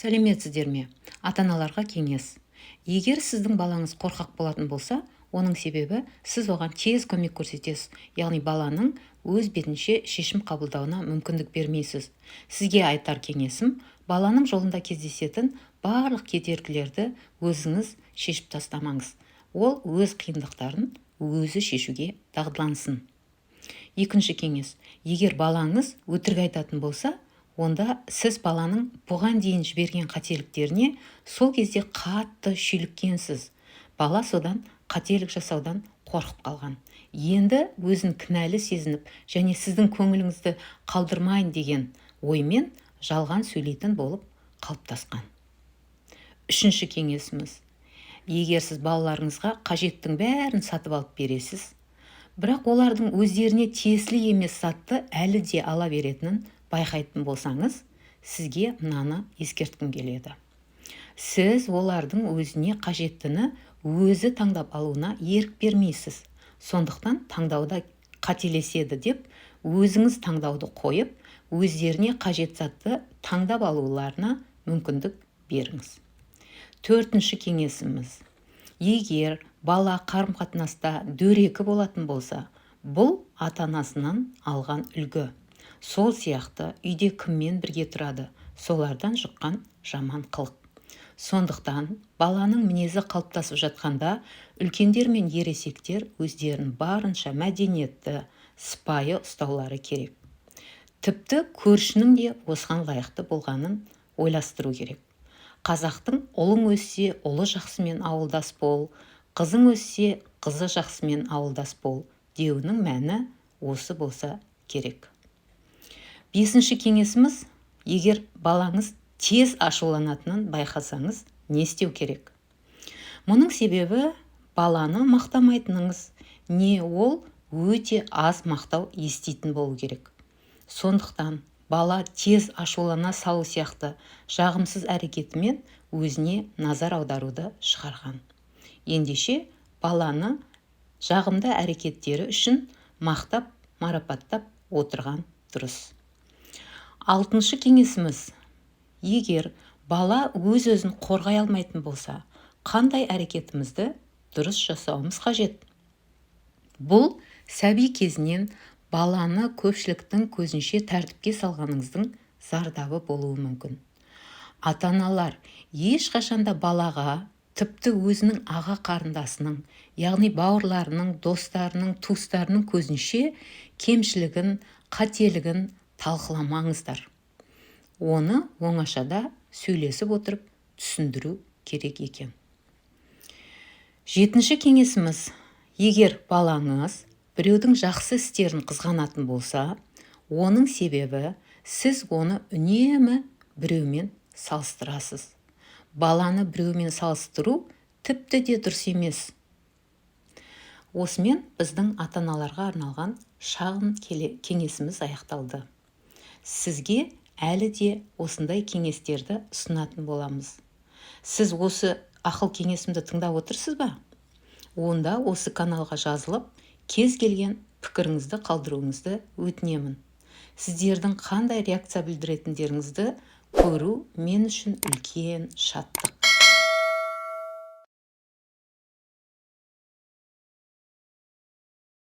Сәлеметсіздер ме? Ата-аналарға кеңес. Егер сіздің балаңыз қорқақ болатын болса, оның себебі сіз оған тез көмек көрсетесіз, яғни баланың өз бетінше шешім қабылдауына мүмкіндік бермейсіз. Сізге айтар кеңесім, баланың жолында кездесетін барлық кедергілерді өзіңіз шешіп тастамаңыз. Ол өз қиындықтарын өзі шешуге дағдылансын. Екінші кеңес, егер балаңыз өтірік айтатын болса, онда сіз баланың бұған дейін жіберген қателіктеріне сол кезде қатты шүйліккенсіз. Бала содан қателік жасаудан қорқып қалған. Енді өзін кінәлі сезініп, және сіздің көңіліңізді қалдырмайын деген оймен жалған сөйлейтін болып қалыптасқан. Үшінші кеңесіміз, егер сіз балаларыңызға қажеттің бәрін сатып алып бересіз, бірақ олардың өздеріне тиесілі емес затты әлі де ала беретінін байқайтын болсаңыз, сізге мынаны ескерткім келеді. Сіз олардың өзіне қажеттіні өзі таңдап алуына ерік бермейсіз. Сондықтан таңдауда қателеседі деп, өзіңіз таңдауды қойып, өздеріне қажет затты таңдап алуларына мүмкіндік беріңіз. Төртінші кеңесіміз, егер бала қарым-қатынаста дөрекі болатын болса, бұл ата-анасынан алған үлгі. Сол сияқты үйде кіммен бірге тұрады, солардан жұққан жаман қылық. Сондықтан баланың мінезі қалыптасып жатқанда, үлкендер мен ересектер өздерін барынша мәдениетті, сыпайы ұстаулары керек. Тіпті көршінің де осыған лайықты болғанын ойластыру керек. Қазақтың ұлың өссе, ұлы жақсымен ауылдас бол, қызың өссе, қызы жақсымен ауылдас бол деуінің мәні осы болса керек. Бесінші кеңесіміз, егер балаңыз тез ашуланатынын байқасаңыз, не істеу керек? Мұның себебі баланы мақтамайтыныңыз, не ол өте аз мақтау еститін болу керек. Сондықтан бала тез ашулана салу сияқты жағымсыз әрекетімен өзіне назар аударуды шығарған. Ендеше баланы жағымды әрекеттері үшін мақтап, марапаттап отырған дұрыс. Алтыншы кеңесіміз, егер бала өз-өзін қорғай алмайтын болса, қандай әрекетімізді дұрыс жасауымыз қажет? Бұл сәби кезінен баланы көпшіліктің көзінше тәртіпке салғаныңыздың зардабы болуы мүмкін. Ата-аналар ешқашанда балаға, тіпті өзінің аға қарындасының, яғни бауырларының, достарының, туыстарының көзінше кемшілігін, қателігін талқыламаңыздар. Оны оңашада сөйлесіп отырып түсіндіру керек екен. Жетінші кеңесіміз, егер балаңыз біреудің жақсы істерін қызғанатын болса, оның себебі сіз оны үнемі біреумен салыстырасыз. Баланы біреумен салыстыру тіпті де дұрыс емес. Осымен біздің ата-аналарға арналған шағын кеңесіміз аяқталды. Сізге әлі де осындай кеңестерді ұсынатын боламыз. Сіз осы ақыл кеңесімді тыңдап отырсыз ба? Онда осы каналға жазылып, кез келген пікіріңізді қалдыруыңызды өтінемін. Сіздердің қандай реакция білдіретіндеріңізді көру мен үшін үлкен шаттық.